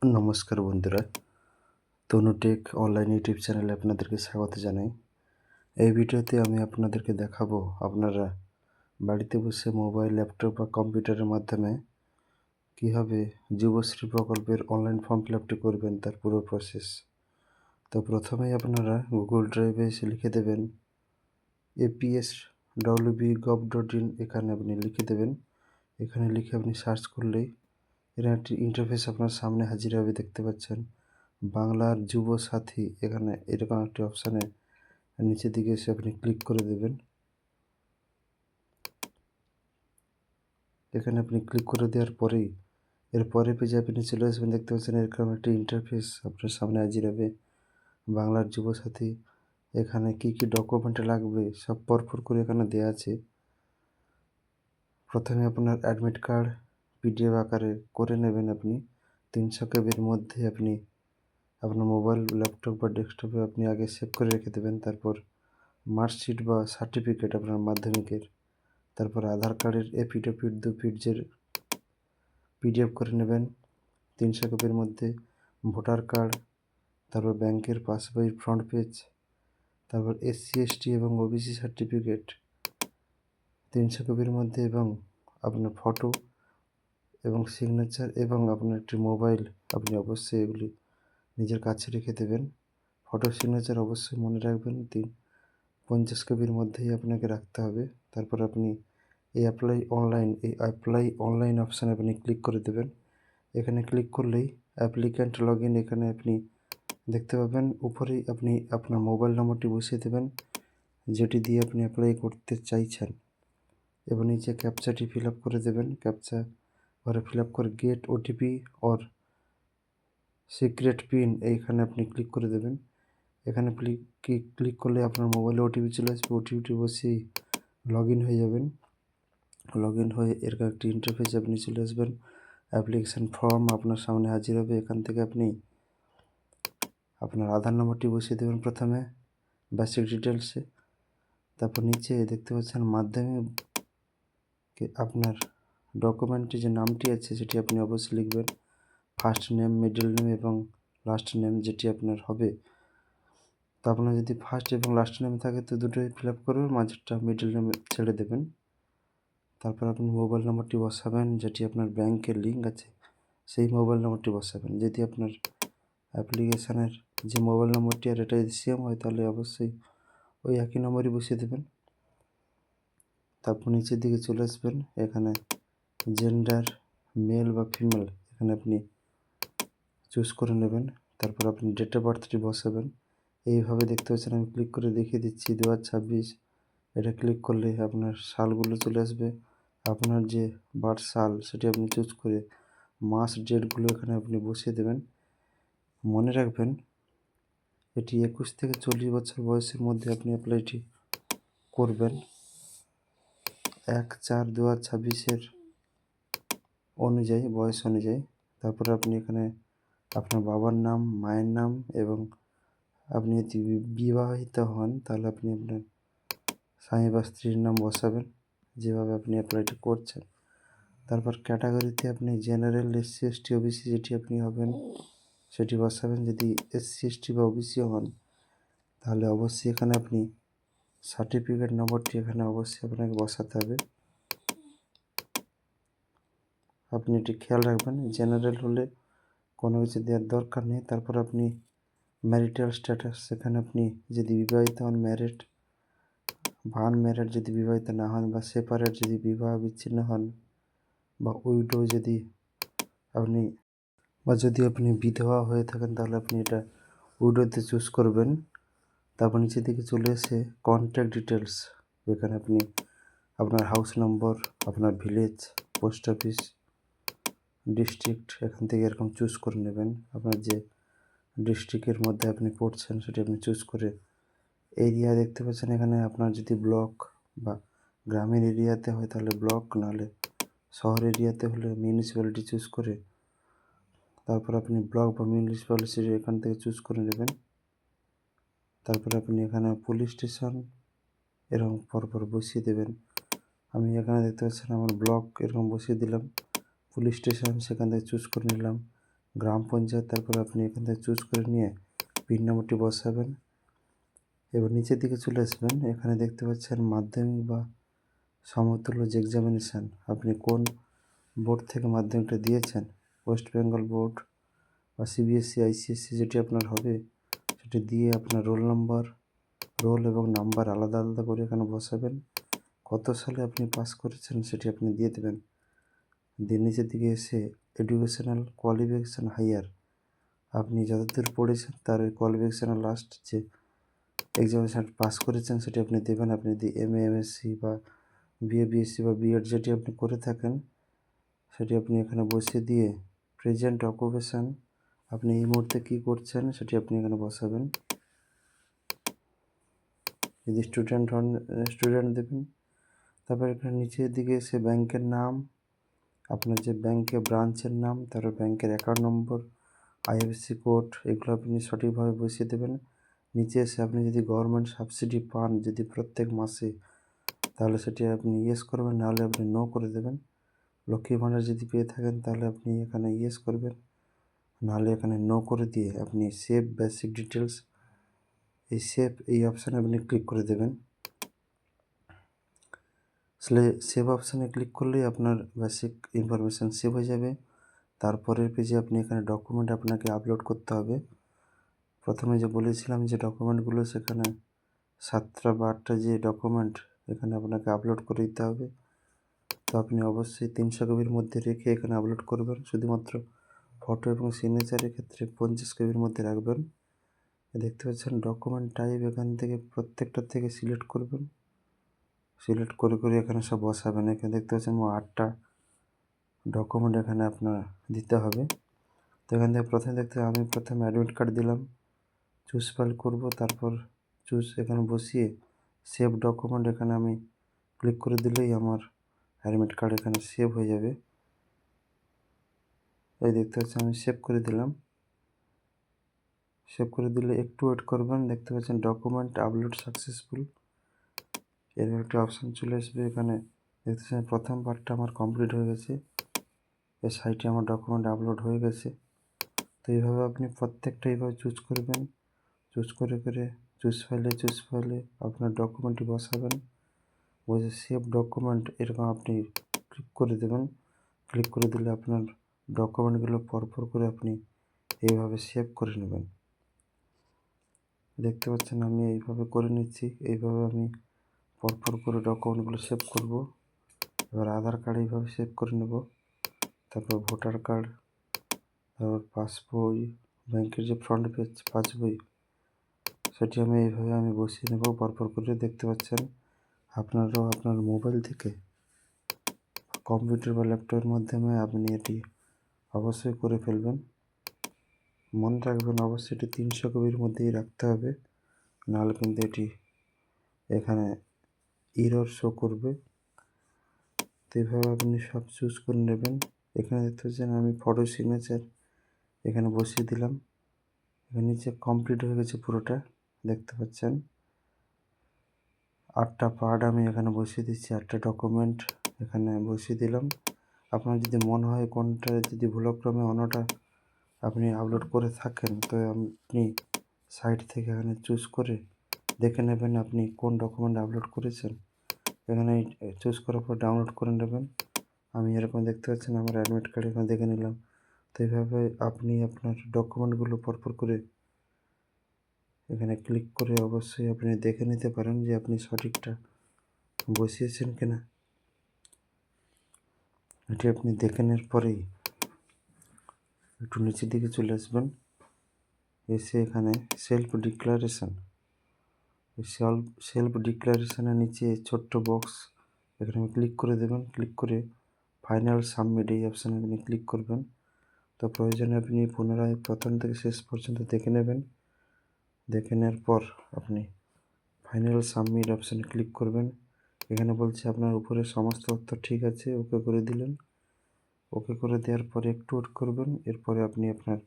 নমস্কার বন্ধুরা, তনুটেক online YouTube চ্যানেলে আপনাদেরকে স্বাগত জানাই। এই ভিডিওতে আমি আপনাদেরকে দেখাবো আপনারা বাড়িতে বসে মোবাইল, ল্যাপটপ বা কম্পিউটারের মাধ্যমে কীভাবে যুবশ্রী প্রকল্পের অনলাইন ফর্ম ফিল আপটি করবেন তার পুরো প্রসেস। তো প্রথমেই আপনারা গুগল ড্রাইভে এসে লিখে দেবেন apswb.gov.in, এখানে আপনি লিখে দেবেন। এখানে লিখে আপনি সার্চ করলেই এরকম একটি ইন্টারফেস আপনার সামনে হাজির হবে, দেখতে পাচ্ছেন বাংলার যুব সাথী। এখানে এরকম একটি অপশানে নিচের দিকে এসে আপনি ক্লিক করে দেবেন। এখানে আপনি ক্লিক করে দেওয়ার পরেই এর পরের পেজে আপনি চলে আসবেন। দেখতে পাচ্ছেন এরকম একটি ইন্টারফেস আপনার সামনে হাজির হবে, বাংলার যুব সাথী। এখানে কি কি ডকুমেন্ট লাগবে সব পরপর করে এখানে দেওয়া আছে। প্রথমে আপনার অ্যাডমিট কার্ড পিডিএফ আকারে করে নেবেন আপনি 300 কেবির মধ্যে। আপনি আপনার মোবাইল, ল্যাপটপ বা ডেস্কটপে আপনি আগে সেভ করে রেখে দেবেন। তারপর মার্কশিট বা সার্টিফিকেট আপনার মাধ্যমিকের, তারপর আধার কার্ডের এফিডেভিট 2 পেজের পিডিএফ করে নেবেন 300 কপির মধ্যে, ভোটার কার্ড, তারপর ব্যাংকের পাসবইয়ের ফ্রন্ট পেজ, তারপর এসসি এসটি এবং ওবিসি সার্টিফিকেট 300 কপির মধ্যে, এবং আপনার ফটো এবং সিগনেচার এবং আপনার একটি মোবাইল। আপনি অবশ্যই এগুলি নিজের কাছে রেখে দেবেন। ফটো, সিগনেচার অবশ্যই মনে রাখবেন 50 কপির মধ্যেই আপনাকে রাখতে হবে। তারপর আপনি এই অ্যাপ্লাই অনলাইন অপশানে আপনি ক্লিক করে দেবেন। এখানে ক্লিক করলেই অ্যাপ্লিক্যান্ট লগ ইন, এখানে আপনি দেখতে পাবেন উপরেই আপনি আপনার মোবাইল নম্বরটি বসিয়ে দেবেন যেটি দিয়ে আপনি অ্যাপ্লাই করতে চাইছেন, এবং নিচে ক্যাপচাটি ফিল আপ করে দেবেন। ক্যাপচা ঘরে ফিল আপ করে gate OTP or secret pin এইখানে আপনি ক্লিক করে দেবেন। এখানে ক্লিক করলে আপনার মোবাইলে ওটিপি চলে আসবে। ওটিপিটি বসিয়েই লগ ইন হয়ে যাবেন। লগ ইন হয়ে এরকম একটি ইন্টারফেসে আপনি চলে আসবেন। অ্যাপ্লিকেশান ফর্ম আপনার সামনে হাজির হবে। এখান থেকে আপনি আপনার আধার নম্বরটি বসিয়ে দেবেন প্রথমে বেসিক ডিটেলসে। তারপর নিচে দেখতে পাচ্ছেন মাধ্যমিকে আপনার ডকুমেন্টে যে নামটি আছে সেটি আপনি অবশ্যই লিখবেন। ফার্স্ট নেম, মিডল নেম এবং লাস্ট নেম যেটি আপনার হবে। তো আপনার যদি ফার্স্ট এবং লাস্ট নেম থাকে তো দুটোই ফিল আপ করবেন, মাঝেরটা মিডল নেম ছেড়ে দেবেন। তারপর আপনি মোবাইল নম্বরটি বসাবেন যেটি আপনার ব্যাংকের লিঙ্ক আছে, সেই মোবাইল নম্বরটি বসাবেন। যদি আপনার অ্যাপ্লিকেশানের যে মোবাইল নম্বরটি আর এটা যদি সেম হয় তাহলে অবশ্যই ওই একই নম্বরই বসিয়ে দেবেন। তারপর নিচের দিকে চলে আসবেন। এখানে জেন্ডার মেল বা ফিমেল এখানে আপনি চুজ করে নেবেন। তারপর আপনি ডেট অফ বার্থটি বসাবেন। এইভাবে দেখতে পাচ্ছেন, আমি ক্লিক করে দেখিয়ে দিচ্ছি 2026। এটা ক্লিক করলে আপনার সালগুলো চলে আসবে। আপনার যে বার্থ সাল সেটি আপনি চুজ করে মাস ডেটগুলো এখানে আপনি বসিয়ে দেবেন। মনে রাখবেন এটি 21 থেকে 40 বছর বয়সের মধ্যে আপনি অ্যাপ্লাইটি করবেন 1/4/2026 অনুযায়ী, বয়স অনুযায়ী। তারপরে আপনি এখানে আপনার বাবার নাম, মায়ের নাম, এবং আপনি যদি বিবাহিত হন তাহলে আপনি আপনার স্বামী বা স্ত্রীর নাম বসাবেন যেভাবে আপনি অ্যাপ্লাইটি করছেন। তারপর ক্যাটাগরিতে আপনি জেনারেল, এসসি এসটি ওবিসি যেটি আপনি হবেন সেটি বসাবেন। যদি এসসি এসটি বা ওবিসি হন তাহলে অবশ্যই এখানে আপনি সার্টিফিকেট নম্বরটি এখানে অবশ্যই আপনাকে বসাতে হবে। আপনি এটি খেয়াল রাখবেন। জেনারেল হলে কোনো কিছু দেওয়ার দরকার নেই। তারপর আপনি ম্যারিটাল স্ট্যাটাস, সেখানে আপনি যদি বিবাহিত হন ম্যারিড, বা আনম্যারিড যদি বিবাহিত না হন, বা সেপারেট যদি বিবাহ বিচ্ছিন্ন হন, বা উইডো যদি আপনি যদি আপনি বিধবা হয়ে থাকেন তাহলে আপনি এটা উইডোতে চুজ করবেন। তারপর নিচের দিকে চলে এসে কন্ট্যাক্ট ডিটেলস, এখানে আপনি আপনার হাউস নম্বর, আপনার ভিলেজ, পোস্ট অফিস, ডিস্ট্রিক্ট এখান থেকে এরকম চুজ করে নেবেন। আপনার যে ডিস্ট্রিক্টের মধ্যে আপনি পড়ছেন সেটি আপনি চুজ করে এরিয়া দেখতে পাচ্ছেন এখানে আপনার যদি ব্লক বা গ্রামের এরিয়াতে হয় তাহলে ব্লক, নাহলে শহর এরিয়াতে হলে মিউনিসিপ্যালিটি চুজ করে তারপর আপনি ব্লক বা মিউনিসিপ্যালিটি এখান থেকে চুজ করে নেবেন। তারপরে আপনি এখানে পুলিশ স্টেশন এরকম পরপর বসিয়ে দেবেন। আমি এখানে দেখতে পাচ্ছেন আমার ব্লক এরকম বসিয়ে দিলাম, পুলিশ স্টেশন সেখান থেকে চুজ করে নিলাম। গ্রাম পঞ্চায়েত, তারপর আপনি এখান থেকে চুজ করে নিয়ে পিন নম্বরটি বসাবেন। এবার নিচের দিকে চলে আসবেন, এখানে দেখতে পাচ্ছেন মাধ্যমিক বা সমতুল্য যে এক্সামিনেশান, আপনি কোন বোর্ড থেকে মাধ্যমিকটা দিয়েছেন, ওয়েস্ট বেঙ্গল বোর্ড বা সিবিএসসি, আইসিএসসি যেটি আপনার হবে সেটি দিয়ে আপনার রোল এবং নাম্বার আলাদা আলাদা করে এখানে বসাবেন। কত সালে আপনি পাস করেছেন সেটি আপনি দিয়ে দেবেন। দিয়ে নিচের দিকে এসে এডুকেশনাল কোয়ালিফিকেশান হাইয়ার, আপনি যতদূর পড়েছেন তার ওই কোয়ালিফিকেশানের লাস্ট যে এক্সামিনেশান পাস করেছেন সেটি আপনি দেবেন। আপনি যদি এমএ, এমএসসি বা বিএ, বিএসসি বা বিএড যেটি আপনি করে থাকেন সেটি আপনি এখানে বসিয়ে দিয়ে প্রেজেন্ট অকুপেশান, আপনি এই মুহূর্তে কী করছেন সেটি আপনি এখানে বসাবেন। যদি স্টুডেন্ট হন স্টুডেন্ট দেবেন। তারপর এখানে নিচের দিকে এসে ব্যাংকের নাম, আপনার যে ব্যাংকে ব্রাঞ্চের নাম, তারপর ব্যাংকের অ্যাকাউন্ট নম্বর, আইএফএসসি কোড, এগুলো আপনি সঠিকভাবে বসিয়ে দেবেন। নিচে এসে আপনি যদি গভর্নমেন্ট সাবসিডি পান যদি প্রত্যেক মাসে, তাহলে সেটি আপনি ইয়েস করবেন, নাহলে আপনি নো করে দেবেন। লক্ষ্মী ভাণ্ডার যদি পেয়ে থাকেন তাহলে আপনি এখানে ইয়েস করবেন, নাহলে এখানে নো করে দিয়ে আপনি সেভ বেসিক ডিটেলস, এই অপশানে আপনি ক্লিক করে দেবেন। সেভ অপশানে ক্লিক করলেই আপনার বেসিক ইনফরমেশান সেভ হয়ে যাবে। তারপরের পেজে আপনি এখানে ডকুমেন্ট আপনাকে আপলোড করতে হবে। প্রথমে যে বলেছিলাম যে ডকুমেন্টগুলো, সেখানে 7টা বা 8টা যে ডকুমেন্ট এখানে আপনাকে আপলোড করে দিতে হবে। তো আপনি অবশ্যই 300 কেবির মধ্যে রেখে এখানে আপলোড করবেন। শুধুমাত্র ফটো এবং সিগনেচারের ক্ষেত্রে 50 কেবির মধ্যে রাখবেন। দেখতে পাচ্ছেন ডকুমেন্ট টাইপ, এখান থেকে প্রত্যেকটা থেকে সিলেক্ট করবেন। সিলেক্ট করে করে এখানে সব বসাবেন। এখানে দেখতে পাচ্ছেন 8টা ডকুমেন্ট এখানে আপনার দিতে হবে। তো এখান থেকে আমি প্রথমে অ্যাডমিট কার্ড দিলাম, চুজ ফাইল করব, তারপর এখানে বসিয়ে সেভ ডকুমেন্ট এখানে আমি ক্লিক করে দিলেই আমার অ্যাডমিট কার্ড এখানে সেভ হয়ে যাবে। এই দেখতে পাচ্ছেন আমি সেভ করে দিলাম। সেভ করে দিলে একটু ওয়েট করবেন। দেখতে পাচ্ছেন ডকুমেন্ট আপলোড সাকসেসফুল, এর একটা অপশান চলে আসবে। এখানে দেখতে পাচ্ছেন প্রথম পার্টটা আমার কমপ্লিট হয়ে গেছে, এই সাইটে আমার ডকুমেন্ট আপলোড হয়ে গেছে। তো এইভাবে আপনি প্রত্যেকটা এইভাবে চুজ করবেন, চুজ করে করে চুজ ফাইলে আপনার ডকুমেন্টটি বসাবেন, বসে সেভ ডকুমেন্ট এরকম আপনি ক্লিক করে দেবেন। ক্লিক করে দিলে আপনার ডকুমেন্টগুলো পরপর করে আপনি এইভাবে সেভ করে নেবেন। দেখতে পাচ্ছেন আমি এইভাবে করে নিচ্ছি। এইভাবে আমি পরপর করে ডকুমেন্টগুলো সেভ করব। এবার আধার কার্ড এইভাবে সেভ করে নেব, তারপর ভোটার কার্ড, তারপর পাসবই, ব্যাংকের যে ফ্রন্ট পেজ পাসবই, সেটি আমি এইভাবে বসিয়ে নেব পরপর করে। দেখতে পাচ্ছেন আপনারাও আপনার মোবাইল থেকে, কম্পিউটার বা ল্যাপটপের মাধ্যমে আপনি এটি অবশ্যই করে ফেলবেন। মনে রাখবেন অবশ্যই এটি 300 কেবির মধ্যেই রাখতে হবে, নাহলে কিন্তু এটি এখানে এরর শো করবে। তো এইভাবে আপনি সব চুজ করে নেবেন। এখানে দেখতে পাচ্ছেন আমি ফটো সিগনেচার এখানে বসিয়ে দিলাম। এখানে নিচে কমপ্লিট হয়ে গেছে পুরোটা, দেখতে পাচ্ছেন 8টা পার্ট আমি এখানে বসিয়ে দিচ্ছি, 8টা ডকুমেন্ট এখানে বসিয়ে দিলাম। আপনার যদি মনে হয় কোনটা যদি ভুলক্রমে অন্যটা আপনি আপলোড করে থাকেন, তো আপনি সাইট থেকে এখানে চুজ করে দেখে নেবেন আপনি কোন ডকুমেন্ট আপলোড করেছেন। এখানে চুজ করার পর ডাউনলোড করে নেবেন। আমি এরকম দেখতে পাচ্ছেন আমার অ্যাডমিট কার্ড এখানে দেখে নিলাম। তো এইভাবে আপনি আপনার ডকুমেন্টগুলো পরপর করে এখানে ক্লিক করে অবশ্যই আপনি দেখে নিতে পারেন যে আপনি সঠিকটা বসিয়েছেন কিনা। এটি আপনি দেখে নেওয়ার পরেই একটু নিচের দিকে চলে আসবেন, এসে এখানে সেলফ ডিক্লারেশনের নিচে ছোট্ট বক্স এখানে ক্লিক করে দেবেন। ক্লিক করে ফাইনাল সাবমিট এই অপশানে আপনি ক্লিক করবেন। তো প্রয়োজনে আপনি পুনরায় প্রথম থেকে শেষ পর্যন্ত দেখে নেবেন। দেখে নেওয়ার পর আপনি ফাইনাল সাবমিট অপশানে ক্লিক করবেন। এখানে বলছে আপনার উপরে সমস্ত তথ্য ঠিক আছে, ওকে করে দিলেন। ওকে করে দেওয়ার পরে একটু ওয়েট করবেন। এরপরে আপনি আপনার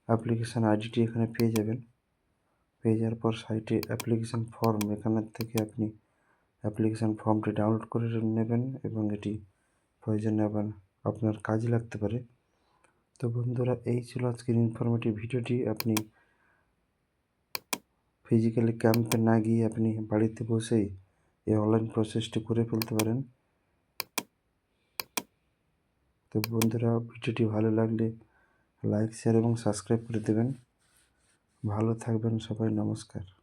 অ্যাপ্লিকেশান আইডিটি এখানে পেয়ে যাবেন। পেয়ে যাওয়ার পর সাইটে অ্যাপ্লিকেশান ফর্ম, এখানের থেকে আপনি অ্যাপ্লিকেশান ফর্মটি ডাউনলোড করে নেবেন এবং এটি প্রয়োজনে আবার আপনার কাজে লাগতে পারে। তো বন্ধুরা, এই ছিল আজকের ইনফরমেটিভ ভিডিওটি। আপনি ফিজিক্যালি ক্যাম্পে না গিয়ে আপনি বাড়িতে বসেই এই অনলাইন প্রসেসটি করে ফেলতে পারেন। তো বন্ধুরা, ভিডিওটি ভালো লাগলে লাইক, শেয়ার এবং সাবস্ক্রাইব করে দেবেন। ভালো থাকবেন সবাই, নমস্কার।